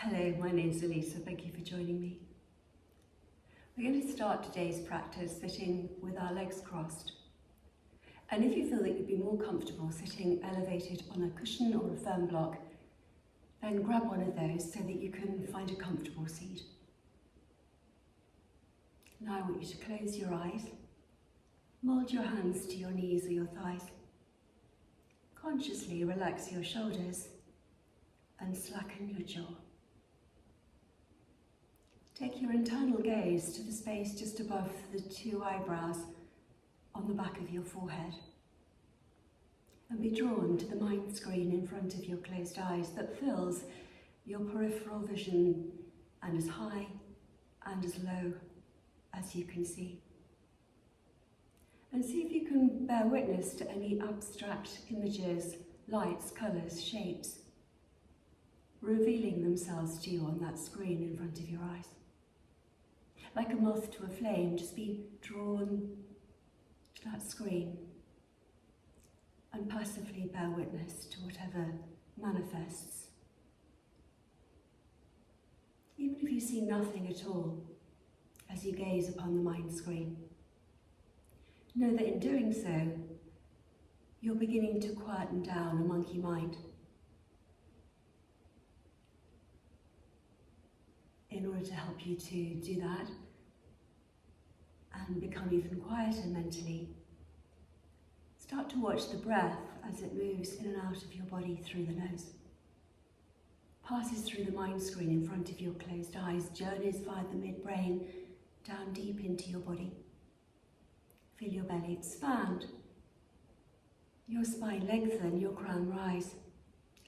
Hello, my name's Elisa. Thank you for joining me. We're going to start today's practice sitting with our legs crossed. And if you feel that you'd be more comfortable sitting elevated on a cushion or a firm block, then grab one of those so that you can find a comfortable seat. Now I want you to close your eyes, mould your hands to your knees or your thighs. Consciously relax your shoulders and slacken your jaw. Take your internal gaze to the space just above the two eyebrows on the back of your forehead and be drawn to the mind screen in front of your closed eyes that fills your peripheral vision and as high and as low as you can see. And see if you can bear witness to any abstract images, lights, colours, shapes, revealing themselves to you on that screen in front of your eyes. Like a moth to a flame, just be drawn to that screen and passively bear witness to whatever manifests. Even if you see nothing at all as you gaze upon the mind screen, know that in doing so, you're beginning to quieten down a monkey mind. In order to help you to do that and become even quieter mentally, start to watch the breath as it moves in and out of your body through the nose, passes through the mind screen in front of your closed eyes, journeys via the midbrain down deep into your body. Feel your belly expand, your spine lengthen, your crown rise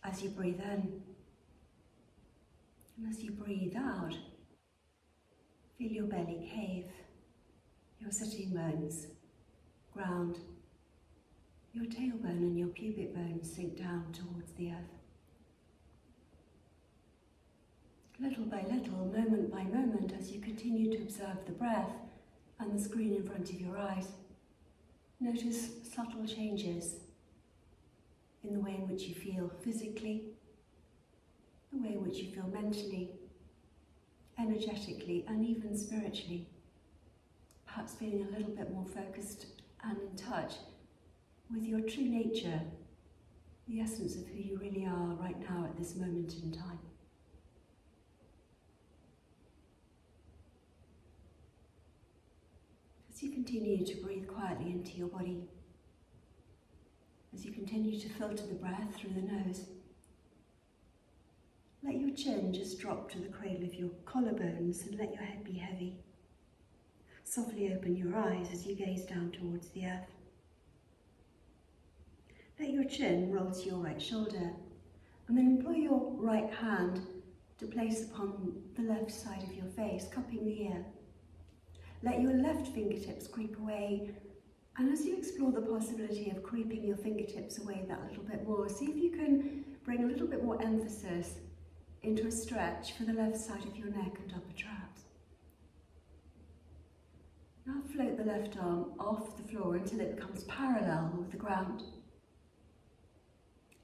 as you breathe in. And as you breathe out, feel your belly cave, your sitting bones ground, your tailbone and your pubic bones sink down towards the earth. Little by little, moment by moment, as you continue to observe the breath and the screen in front of your eyes, notice subtle changes in the way in which you feel physically, the way in which you feel mentally, energetically, and even spiritually. Perhaps feeling a little bit more focused and in touch with your true nature, the essence of who you really are right now at this moment in time. As you continue to breathe quietly into your body, as you continue to filter the breath through the nose, let your chin just drop to the cradle of your collarbones and let your head be heavy. Softly open your eyes as you gaze down towards the earth. Let your chin roll to your right shoulder and then employ your right hand to place upon the left side of your face, cupping the ear. Let your left fingertips creep away, and as you explore the possibility of creeping your fingertips away that little bit more, see if you can bring a little bit more emphasis into a stretch for the left side of your neck and upper traps. Now float the left arm off the floor until it becomes parallel with the ground.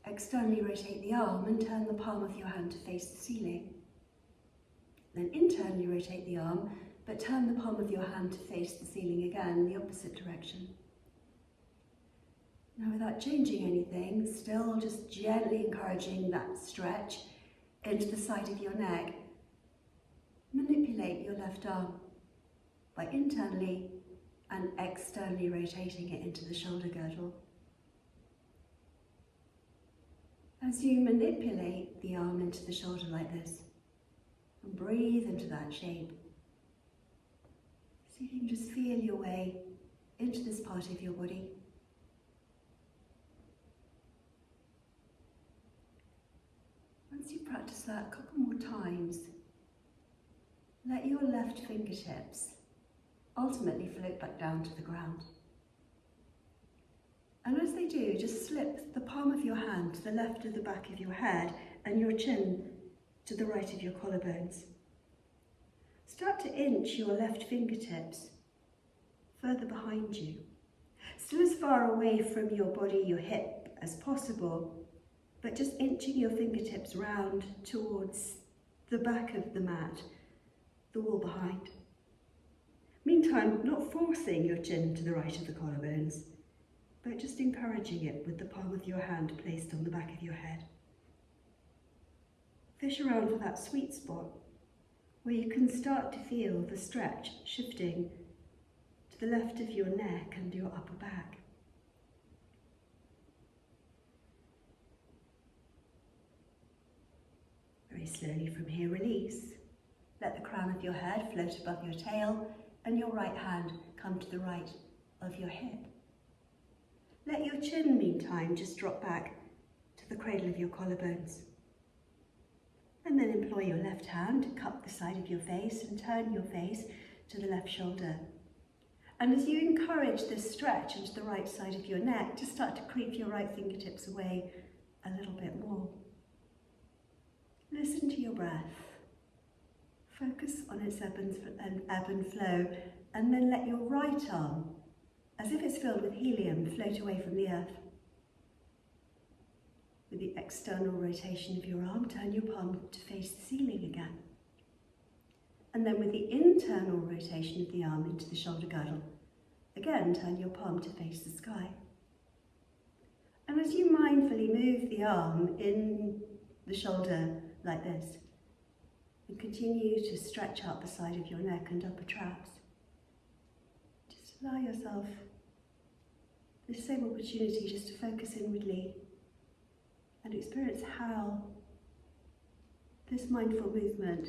Externally rotate the arm and turn the palm of your hand to face the ceiling. Then internally rotate the arm, but turn the palm of your hand to face the ceiling again in the opposite direction. Now without changing anything, still just gently encouraging that stretch into the side of your neck, manipulate your left arm by internally and externally rotating it into the shoulder girdle. As you manipulate the arm into the shoulder like this, and breathe into that shape, see if you can just feel your way into this part of your body. Once you practice that a couple more times, let your left fingertips ultimately float back down to the ground. And as they do, just slip the palm of your hand to the left of the back of your head and your chin to the right of your collarbones. Start to inch your left fingertips further behind you, still as far away from your body, your hip as possible, but just inching your fingertips round towards the back of the mat, the wall behind. Meantime, not forcing your chin to the right of the collarbones, but just encouraging it with the palm of your hand placed on the back of your head. Fish around for that sweet spot where you can start to feel the stretch shifting to the left of your neck and your upper back. Very slowly from here, release. Let the crown of your head float above your tail and your right hand come to the right of your hip. Let your chin, meantime, just drop back to the cradle of your collarbones. And then employ your left hand to cup the side of your face and turn your face to the left shoulder. And as you encourage this stretch into the right side of your neck, just start to creep your right fingertips away a little bit more. Listen to your breath. Focus on its ebb and flow, and then let your right arm, as if it's filled with helium, float away from the earth. With the external rotation of your arm, turn your palm to face the ceiling again. And then with the internal rotation of the arm into the shoulder girdle, again turn your palm to face the sky. And as you mindfully move the arm in the shoulder like this, and continue to stretch out the side of your neck and upper traps, just allow yourself this same opportunity just to focus inwardly and experience how this mindful movement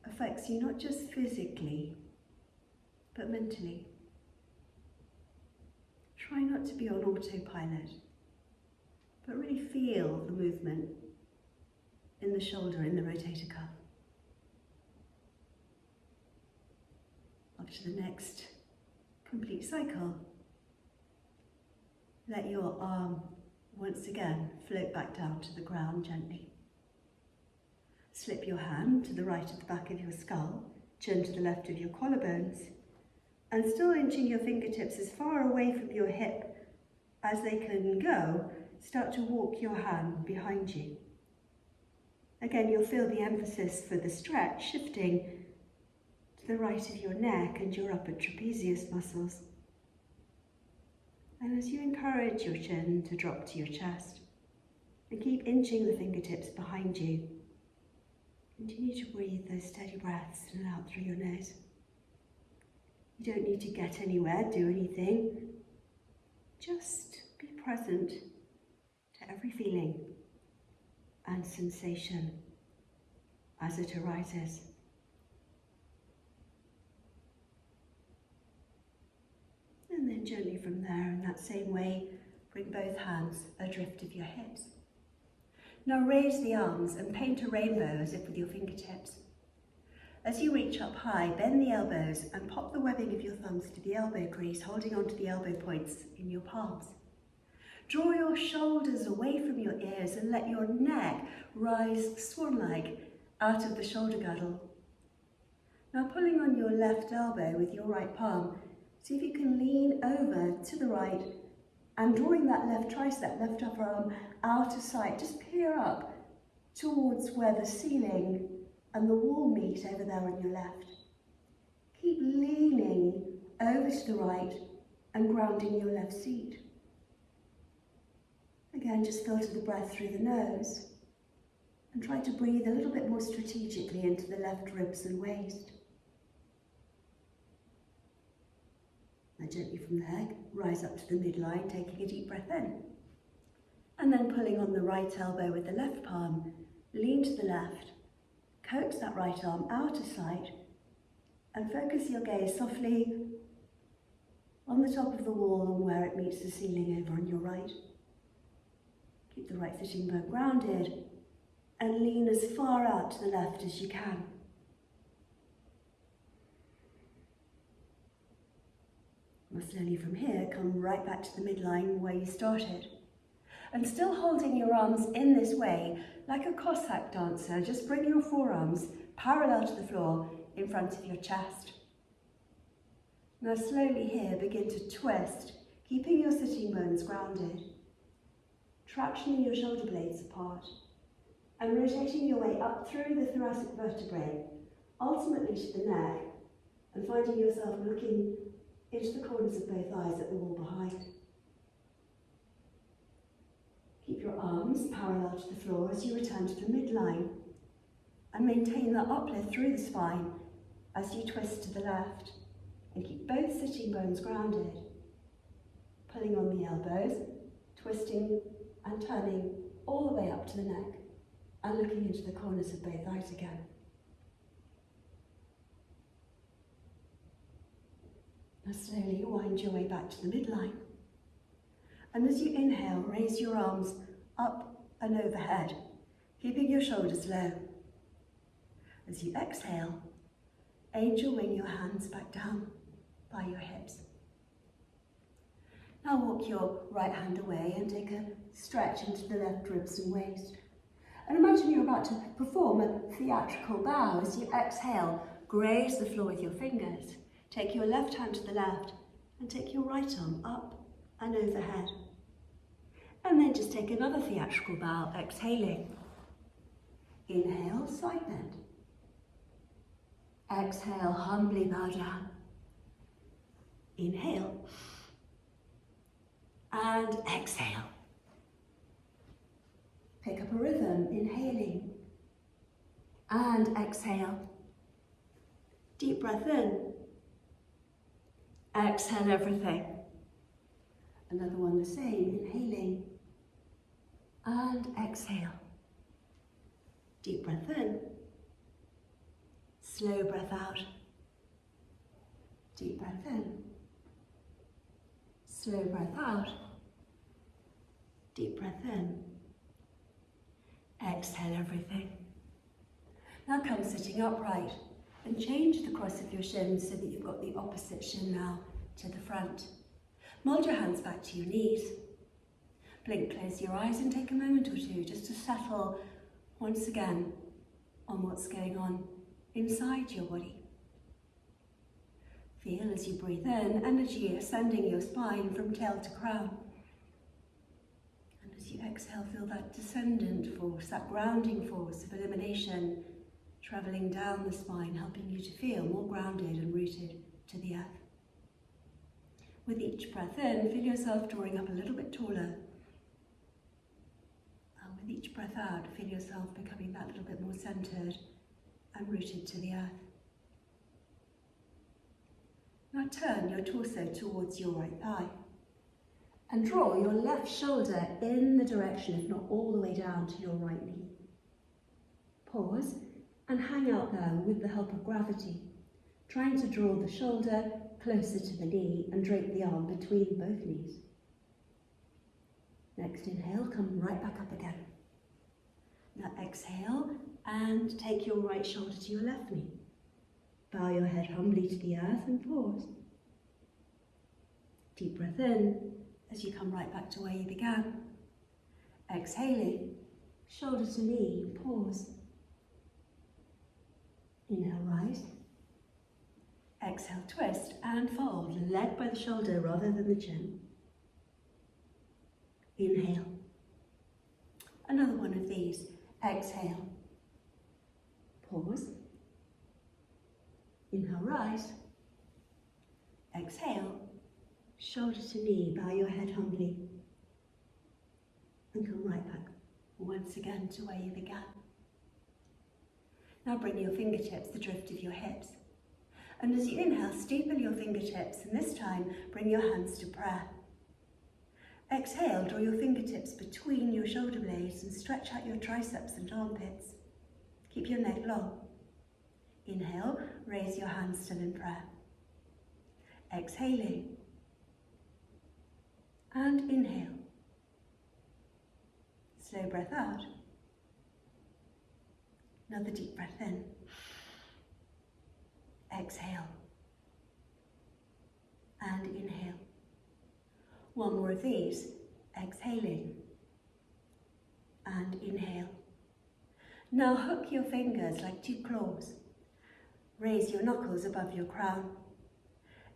affects you not just physically, but mentally. Try not to be on autopilot, but really feel the movement in the shoulder, in the rotator cuff. After the next complete cycle, let your arm once again float back down to the ground gently. Slip your hand to the right of the back of your skull, chin to the left of your collarbones, and still inching your fingertips as far away from your hip as they can go, start to walk your hand behind you. Again, you'll feel the emphasis for the stretch shifting to the right of your neck and your upper trapezius muscles. And as you encourage your chin to drop to your chest and keep inching the fingertips behind you, continue to breathe those steady breaths in and out through your nose. You don't need to get anywhere, do anything. Just be present to every feeling and sensation as it arises. And then gently from there, in that same way, bring both hands adrift of your hips. Now raise the arms and paint a rainbow as if with your fingertips. As you reach up high, bend the elbows and pop the webbing of your thumbs to the elbow crease, holding onto the elbow points in your palms. Draw your shoulders away from your ears and let your neck rise swan-like out of the shoulder girdle. Now pulling on your left elbow with your right palm, see if you can lean over to the right and drawing that left tricep, left upper arm out of sight, just peer up towards where the ceiling and the wall meet over there on your left. Keep leaning over to the right and grounding your left seat. Again, just filter the breath through the nose and try to breathe a little bit more strategically into the left ribs and waist. Now gently from there, rise up to the midline, taking a deep breath in. And then pulling on the right elbow with the left palm, lean to the left, coax that right arm out of sight, and focus your gaze softly on the top of the wall and where it meets the ceiling over on your right. Keep the right sitting bone grounded and lean as far out to the left as you can. Now slowly from here, come right back to the midline where you started. And still holding your arms in this way, like a Cossack dancer, just bring your forearms parallel to the floor in front of your chest. Now slowly here, begin to twist, keeping your sitting bones grounded. Tractioning your shoulder blades apart and rotating your way up through the thoracic vertebrae, ultimately to the neck, and finding yourself looking into the corners of both eyes at the wall behind. Keep your arms parallel to the floor as you return to the midline, and maintain that uplift through the spine as you twist to the left, and keep both sitting bones grounded, pulling on the elbows, twisting and turning all the way up to the neck, and looking into the corners of both eyes again. Now slowly wind your way back to the midline. And as you inhale, raise your arms up and overhead, keeping your shoulders low. As you exhale, angel wing your hands back down by your hips. Now walk your right hand away and take a stretch into the left ribs and waist. And imagine you're about to perform a theatrical bow. As you exhale, graze the floor with your fingers. Take your left hand to the left and take your right arm up and overhead. And then just take another theatrical bow, exhaling. Inhale, side bend. Exhale, humbly bow down. Inhale. And exhale. Pick up a rhythm, inhaling. And exhale. Deep breath in. Exhale everything. Another one the same, inhaling. And exhale. Deep breath in. Slow breath out. Deep breath in. Slow breath out. Deep breath in. Exhale everything. Now come sitting upright and change the cross of your shins so that you've got the opposite shin now to the front. Mold your hands back to your knees. Blink, close your eyes and take a moment or two just to settle once again on what's going on inside your body. Feel as you breathe in, energy ascending your spine from tail to crown. And as you exhale, feel that descendant force, that grounding force of elimination travelling down the spine, helping you to feel more grounded and rooted to the earth. With each breath in, feel yourself drawing up a little bit taller. And with each breath out, feel yourself becoming that little bit more centred and rooted to the earth. Now turn your torso towards your right thigh and draw your left shoulder in the direction, if not all the way down to your right knee. Pause and hang out there with the help of gravity, trying to draw the shoulder closer to the knee and drape the arm between both knees. Next inhale, come right back up again. Now exhale and take your right shoulder to your left knee. Bow your head humbly to the earth and pause. Deep breath in as you come right back to where you began. Exhaling, shoulder to knee, pause. Inhale, rise. Exhale, twist and fold, led by the shoulder rather than the chin. Inhale. Another one of these. Exhale. Pause. Inhale, rise. Exhale. Shoulder to knee, bow your head humbly. And come right back once again to where you began. Now bring your fingertips the drift of your hips. And as you inhale, steepen your fingertips, and this time bring your hands to prayer. Exhale, draw your fingertips between your shoulder blades and stretch out your triceps and armpits. Keep your neck long. Inhale, raise your hands still in prayer. Exhaling. And inhale. Slow breath out. Another deep breath in. Exhale. And inhale. One more of these. Exhaling. And inhale. Now hook your fingers like two claws. Raise your knuckles above your crown.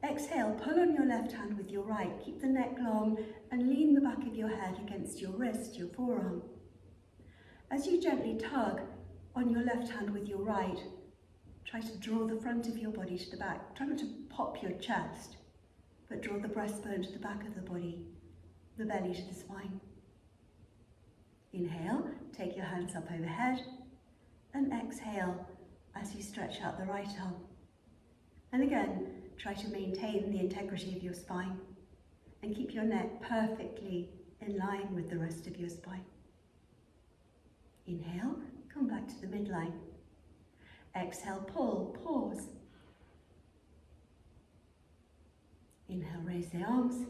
Exhale, pull on your left hand with your right. Keep the neck long and lean the back of your head against your wrist, your forearm. As you gently tug on your left hand with your right, try to draw the front of your body to the back. Try not to pop your chest, but draw the breastbone to the back of the body, the belly to the spine. Inhale, take your hands up overhead, and exhale as you stretch out the right arm. And again, try to maintain the integrity of your spine and keep your neck perfectly in line with the rest of your spine. Inhale, come back to the midline. Exhale, pull, pause. Inhale, raise the arms.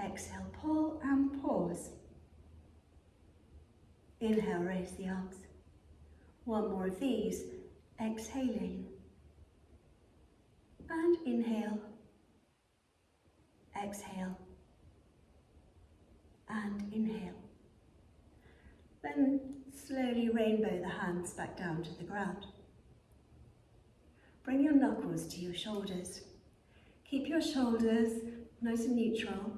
Exhale, pull and pause. Inhale, raise the arms. One more of these, exhaling. And inhale, exhale, and inhale. Then slowly rainbow the hands back down to the ground. Bring your knuckles to your shoulders. Keep your shoulders nice and neutral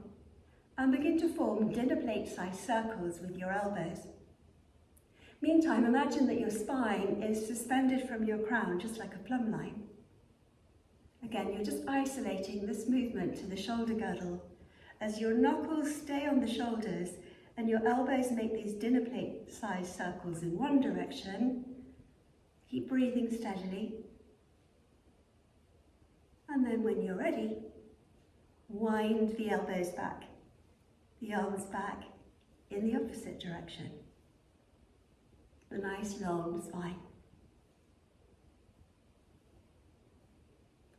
and begin to form dinner plate-sized circles with your elbows. Meantime, imagine that your spine is suspended from your crown, just like a plumb line. Again, you're just isolating this movement to the shoulder girdle as your knuckles stay on the shoulders and your elbows make these dinner plate-sized circles in one direction. Keep breathing steadily. And then when you're ready, wind the elbows back, the arms back in the opposite direction. A nice long spine.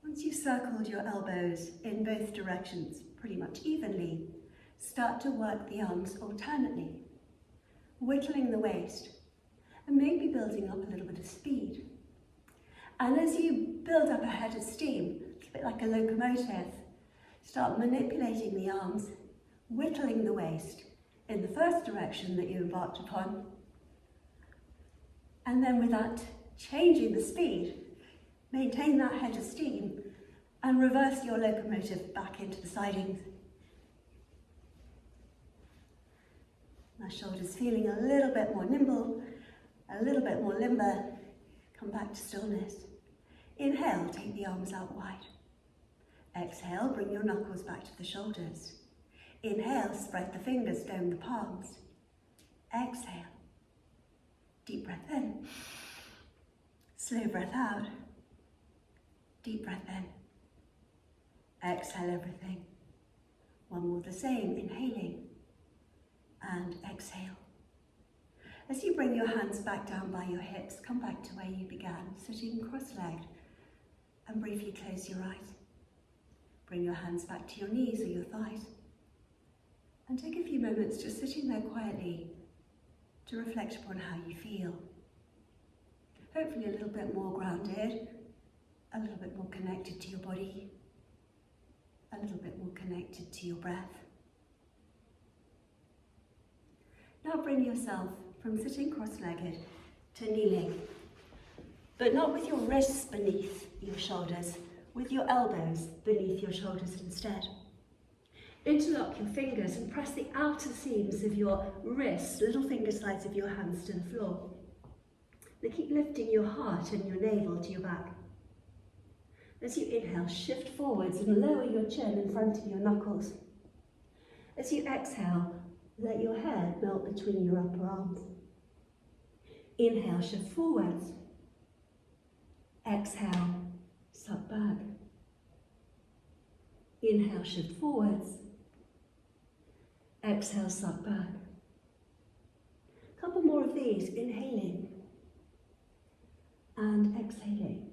Once you've circled your elbows in both directions pretty much evenly, start to work the arms alternately, whittling the waist and maybe building up a little bit of speed. And as you build up a head of steam, a bit like a locomotive, start manipulating the arms, whittling the waist in the first direction that you embarked upon, and then without changing the speed, maintain that head of steam and reverse your locomotive back into the sidings. My shoulders feeling a little bit more nimble, a little bit more limber. Come back to stillness. Inhale, take the arms out wide. Exhale, bring your knuckles back to the shoulders. Inhale, spread the fingers down the palms. Exhale. Deep breath in. Slow breath out. Deep breath in. Exhale everything. One more the same, inhaling. And exhale. As you bring your hands back down by your hips, come back to where you began, sitting cross-legged, and briefly close your eyes. Bring your hands back to your knees or your thighs, and take a few moments just sitting there quietly to reflect upon how you feel. Hopefully a little bit more grounded, a little bit more connected to your body, a little bit more connected to your breath. Now bring yourself from sitting cross-legged to kneeling, but not with your wrists beneath your shoulders, with your elbows beneath your shoulders instead. Interlock your fingers and press the outer seams of your wrists, little finger slides of your hands to the floor. Now keep lifting your heart and your navel to your back. As you inhale, shift forwards and lower your chin in front of your knuckles. As you exhale, let your head melt between your upper arms. Inhale, shift forwards. Exhale, suck back. Inhale, shift forwards. Exhale, suck back. A couple more of these, inhaling and exhaling.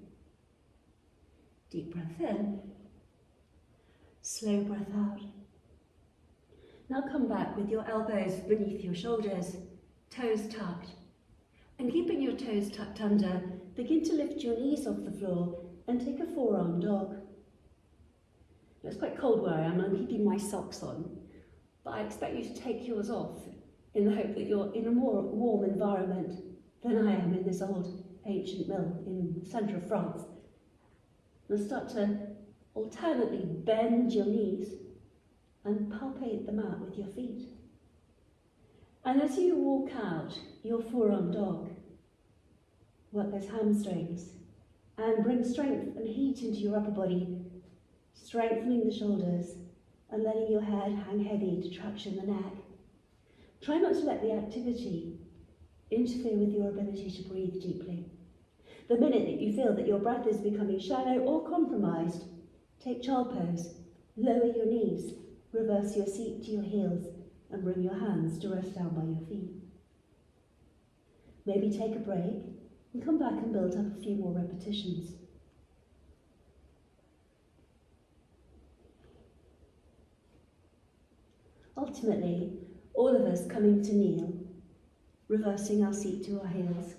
Deep breath in, slow breath out. Now come back with your elbows beneath your shoulders, toes tucked. And keeping your toes tucked under, begin to lift your knees off the floor and take a forearm dog. It's quite cold where I am, I'm keeping my socks on, but I expect you to take yours off in the hope that you're in a more warm environment than I am in this old ancient mill in the centre of France. And start to alternately bend your knees and palpate them out with your feet. And as you walk out your forearm dog, work those hamstrings and bring strength and heat into your upper body, strengthening the shoulders and letting your head hang heavy to traction the neck. Try not to let the activity interfere with your ability to breathe deeply. The minute that you feel that your breath is becoming shallow or compromised, take child pose, lower your knees, reverse your seat to your heels and bring your hands to rest down by your feet. Maybe take a break and come back and build up a few more repetitions. Ultimately, all of us coming to kneel, reversing our seat to our heels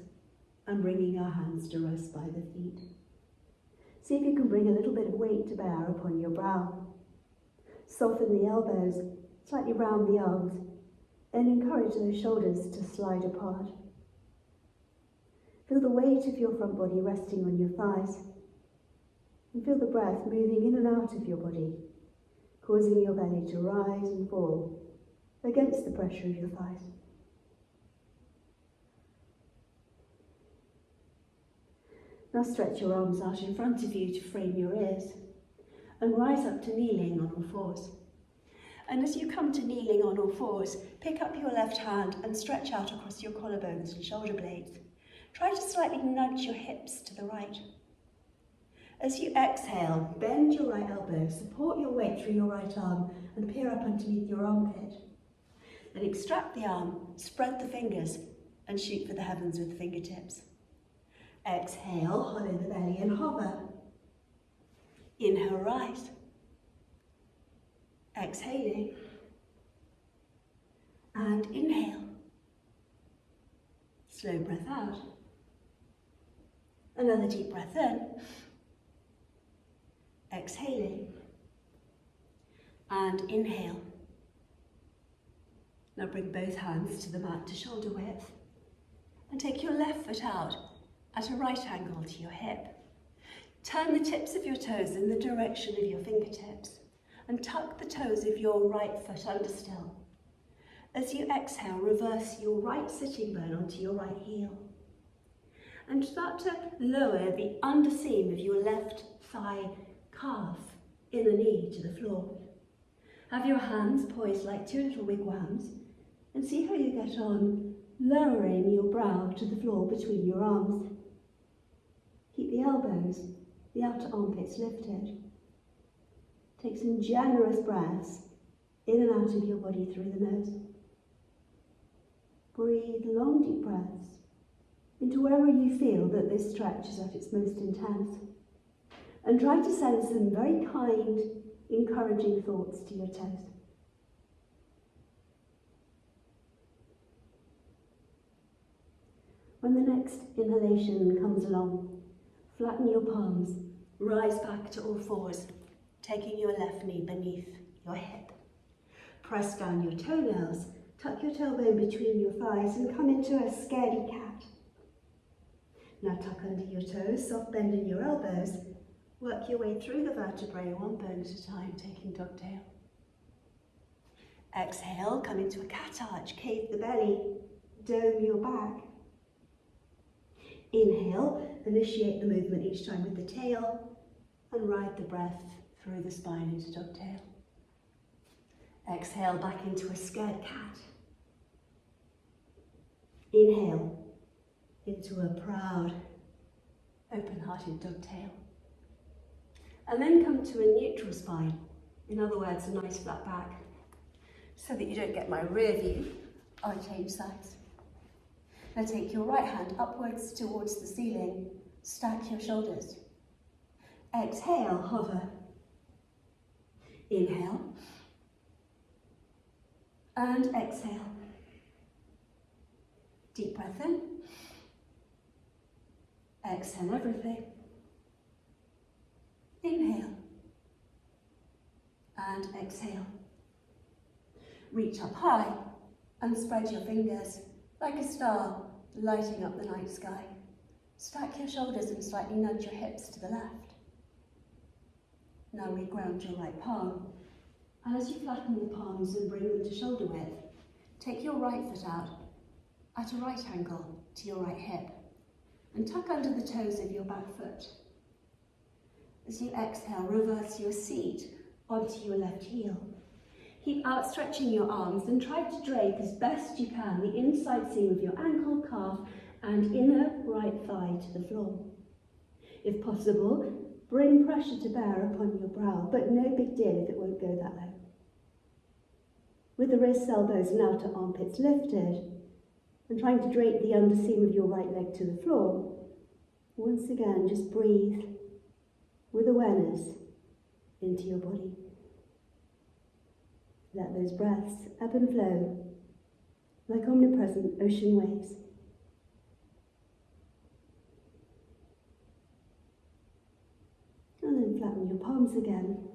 and bringing our hands to rest by the feet. See if you can bring a little bit of weight to bear upon your brow. Soften the elbows, slightly round the arms, and encourage those shoulders to slide apart. Feel the weight of your front body resting on your thighs, and feel the breath moving in and out of your body, causing your belly to rise and fall against the pressure of your thighs. Now stretch your arms out in front of you to frame your ears and rise up to kneeling on all fours. And as you come to kneeling on all fours, pick up your left hand and stretch out across your collarbones and shoulder blades. Try to slightly nudge your hips to the right. As you exhale, bend your right elbow, support your weight through your right arm and peer up underneath your armpit. Then extract the arm, spread the fingers and shoot for the heavens with the fingertips. Exhale, hollow the belly and hover. Inhale, rise. Exhaling. And inhale. Slow breath out. Another deep breath in. Exhaling. And inhale. Now bring both hands to the mat to shoulder width. And take your left foot out at a right angle to your hip. Turn the tips of your toes in the direction of your fingertips and tuck the toes of your right foot under still. As you exhale, reverse your right sitting bone onto your right heel and start to lower the underseam of your left thigh calf, inner knee to the floor. Have your hands poised like two little wigwams and see how you get on lowering your brow to the floor between your arms. Keep the elbows, the outer armpits lifted. Take some generous breaths in and out of your body through the nose. Breathe long, deep breaths into wherever you feel that this stretch is at its most intense. And try to send some very kind, encouraging thoughts to your toes. When the next inhalation comes along, flatten your palms, rise back to all fours, taking your left knee beneath your hip. Press down your toenails, tuck your tailbone between your thighs and come into a scaredy cat. Now tuck under your toes, soft bend in your elbows, work your way through the vertebrae one bone at a time, taking dogtail. Exhale, come into a cat arch, cave the belly, dome your back. Inhale, initiate the movement each time with the tail and ride the breath through the spine into dogtail. Exhale back into a scared cat. Inhale into a proud, open-hearted dogtail. And then come to a neutral spine. In other words, a nice flat back. So that you don't get my rear view, I'll change sides. Now take your right hand upwards towards the ceiling, stack your shoulders. Exhale, hover. Inhale. And exhale. Deep breath in. Exhale everything. Inhale. And exhale. Reach up high and spread your fingers like a star lighting up the night sky. Stack your shoulders and slightly nudge your hips to the left. Now reground your right palm. And as you flatten the palms and bring them to shoulder width, Take your right foot out at a right angle to your right hip and tuck under the toes of your back foot. As you exhale, reverse your seat onto your left heel. Keep outstretching your arms and try to drape as best you can the inside seam of your ankle, calf and inner right thigh to the floor. If possible, bring pressure to bear upon your brow, but no big deal if it won't go that low. With the wrists, elbows and outer armpits lifted, and trying to drape the underseam of your right leg to the floor, once again just breathe with awareness into your body. Let those breaths ebb and flow like omnipresent ocean waves. And then flatten your palms again.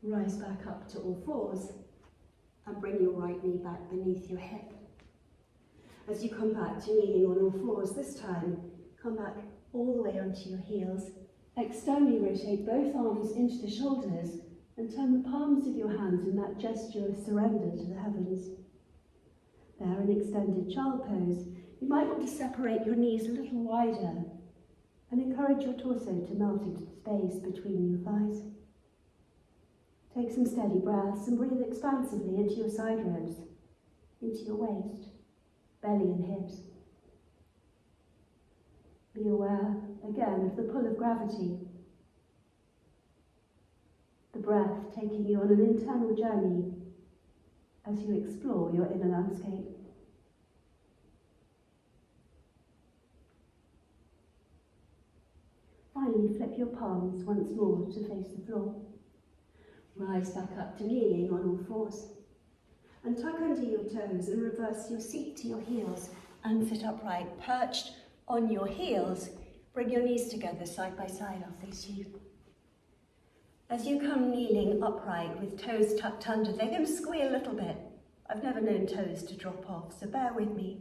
Rise back up to all fours and bring your right knee back beneath your hip. As you come back to kneeling on all fours, this time come back all the way onto your heels. Externally rotate both arms into the shoulders and turn the palms of your hands in that gesture of surrender to the heavens. There, in extended child pose, you might want to separate your knees a little wider and encourage your torso to melt into the space between your thighs. Take some steady breaths and breathe expansively into your side ribs, into your waist, belly and hips. Be aware, again, of the pull of gravity. The breath taking you on an internal journey as you explore your inner landscape. Finally, flip your palms once more to face the floor. Rise back up to kneeling on all fours. And tuck under your toes and reverse your seat to your heels and sit upright. Perched on your heels, bring your knees together side by side. I'll face you. As you come kneeling upright with toes tucked under, they're going to squeal a little bit. I've never known toes to drop off, so bear with me.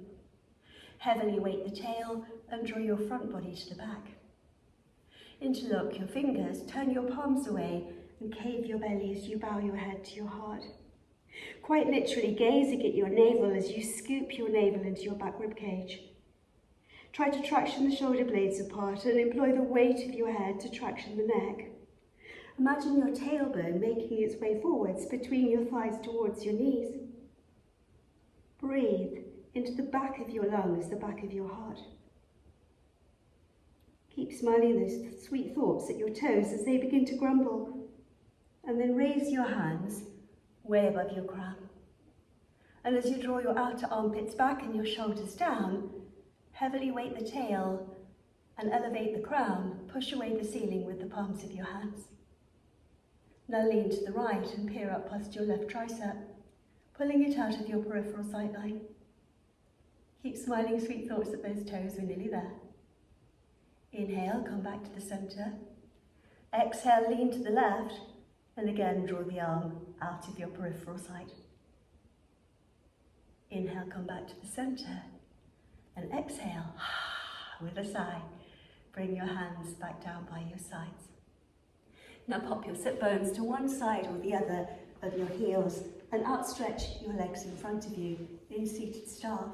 Heavily weight the tail and draw your front body to the back. Interlock your fingers, turn your palms away and cave your belly as you bow your head to your heart. Quite literally gazing at your navel as you scoop your navel into your back rib cage. Try to traction the shoulder blades apart and employ the weight of your head to traction the neck. Imagine your tailbone making its way forwards between your thighs towards your knees. Breathe into the back of your lungs, the back of your heart. Keep smiling those sweet thoughts at your toes as they begin to grumble. And then raise your hands way above your crown. And as you draw your outer armpits back and your shoulders down, heavily weight the tail and elevate the crown. Push away the ceiling with the palms of your hands. Now lean to the right and peer up past your left tricep, pulling it out of your peripheral sight line. Keep smiling sweet thoughts at those toes, we're nearly there. Inhale, come back to the center. Exhale, lean to the left, and again draw the arm out of your peripheral sight. Inhale, come back to the center, and exhale, with a sigh, bring your hands back down by your sides. Now pop your sit bones to one side or the other of your heels and outstretch your legs in front of you in seated staff.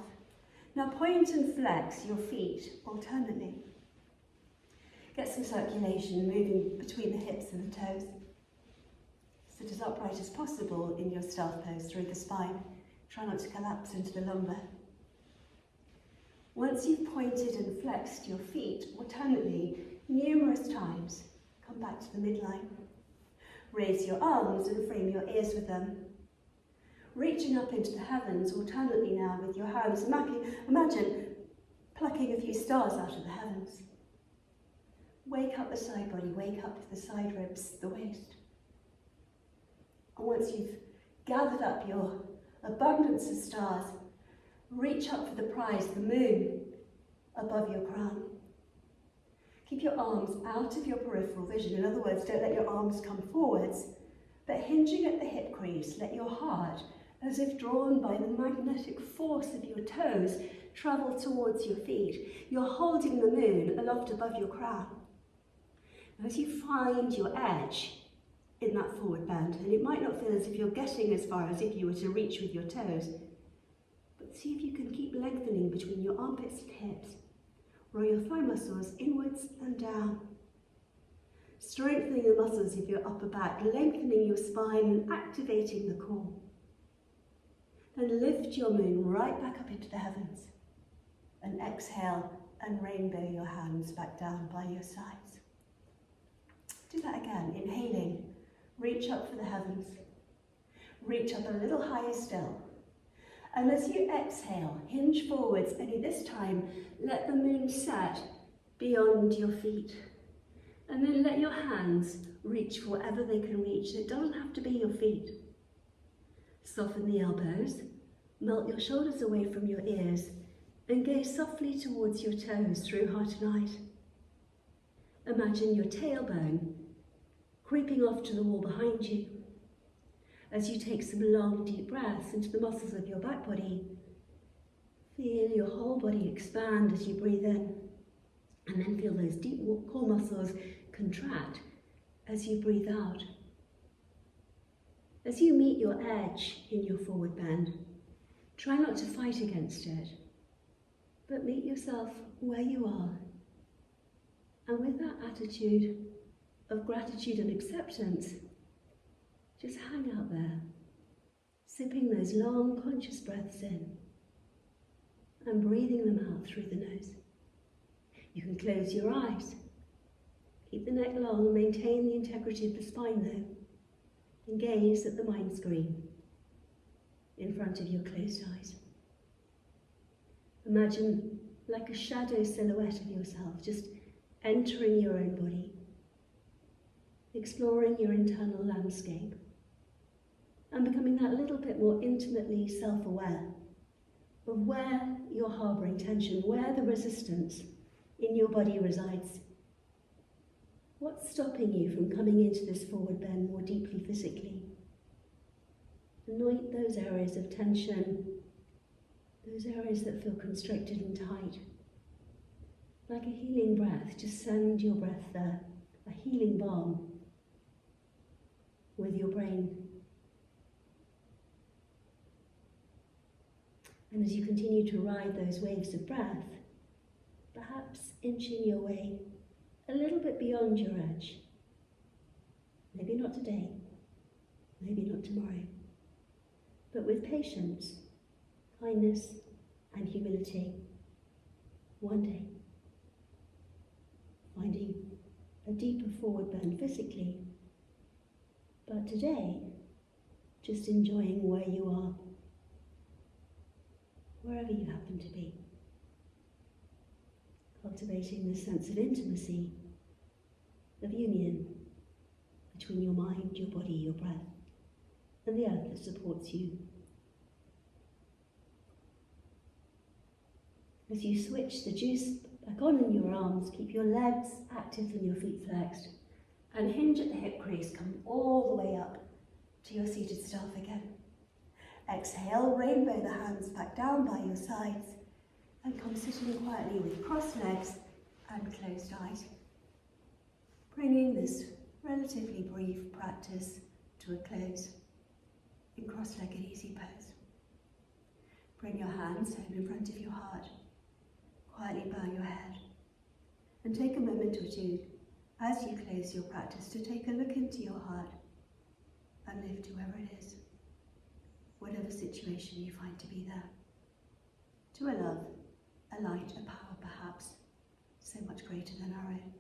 Now point and flex your feet alternately. Get some circulation moving between the hips and the toes. Sit as upright as possible in your staff pose through the spine. Try not to collapse into the lumbar. Once you've pointed and flexed your feet alternately numerous times, come back to the midline. Raise your arms and frame your ears with them. Reaching up into the heavens alternately now with your hands. Imagine plucking a few stars out of the heavens. Wake up the side body, wake up to the side ribs, the waist. And once you've gathered up your abundance of stars, reach up for the prize, the moon, above your crown. Keep your arms out of your peripheral vision. In other words, don't let your arms come forwards, but hinging at the hip crease, let your heart, as if drawn by the magnetic force of your toes, travel towards your feet. You're holding the moon aloft above your crown. As you find your edge in that forward bend, and it might not feel as if you're getting as far as if you were to reach with your toes, see if you can keep lengthening between your armpits and hips. Roll your thigh muscles inwards and down. Strengthening the muscles of your upper back, lengthening your spine and activating the core. Then lift your moon right back up into the heavens. And exhale and rainbow your hands back down by your sides. Do that again, inhaling. Reach up for the heavens. Reach up a little higher still. And as you exhale, hinge forwards, only this time, let the moon set beyond your feet. And then let your hands reach for wherever they can reach. It doesn't have to be your feet. Soften the elbows, melt your shoulders away from your ears, and gaze softly towards your toes through heart and eyes. Imagine your tailbone creeping off to the wall behind you. As you take some long, deep breaths into the muscles of your back body, feel your whole body expand as you breathe in, and then feel those deep core muscles contract as you breathe out. As you meet your edge in your forward bend, try not to fight against it, but meet yourself where you are. And with that attitude of gratitude and acceptance, just hang out there, sipping those long conscious breaths in and breathing them out through the nose. You can close your eyes. Keep the neck long and maintain the integrity of the spine though, and gaze at the mind screen in front of your closed eyes. Imagine like a shadow silhouette of yourself just entering your own body, exploring your internal landscape, and becoming that little bit more intimately self-aware of where you're harbouring tension, where the resistance in your body resides. What's stopping you from coming into this forward bend more deeply physically? Anoint those areas of tension, those areas that feel constricted and tight. Like a healing breath, just send your breath there, a healing balm with your brain. And as you continue to ride those waves of breath, perhaps inching your way a little bit beyond your edge. Maybe not today, maybe not tomorrow, but with patience, kindness, and humility, one day, finding a deeper forward bend physically, but today, just enjoying where you are, wherever you happen to be. Cultivating this sense of intimacy, of union between your mind, your body, your breath, and the earth that supports you. As you switch the juice back on in your arms, keep your legs active and your feet flexed, and hinge at the hip crease, come all the way up to your seated staff again. Exhale, rainbow the hands back down by your sides, and come sitting quietly with crossed legs and closed eyes. Bringing this relatively brief practice to a close in cross-legged easy pose. Bring your hands home in front of your heart. Quietly bow your head and take a moment or two as you close your practice to take a look into your heart and lift whoever it is, whatever situation you find to be there, to a love, a light, a power perhaps so much greater than our own.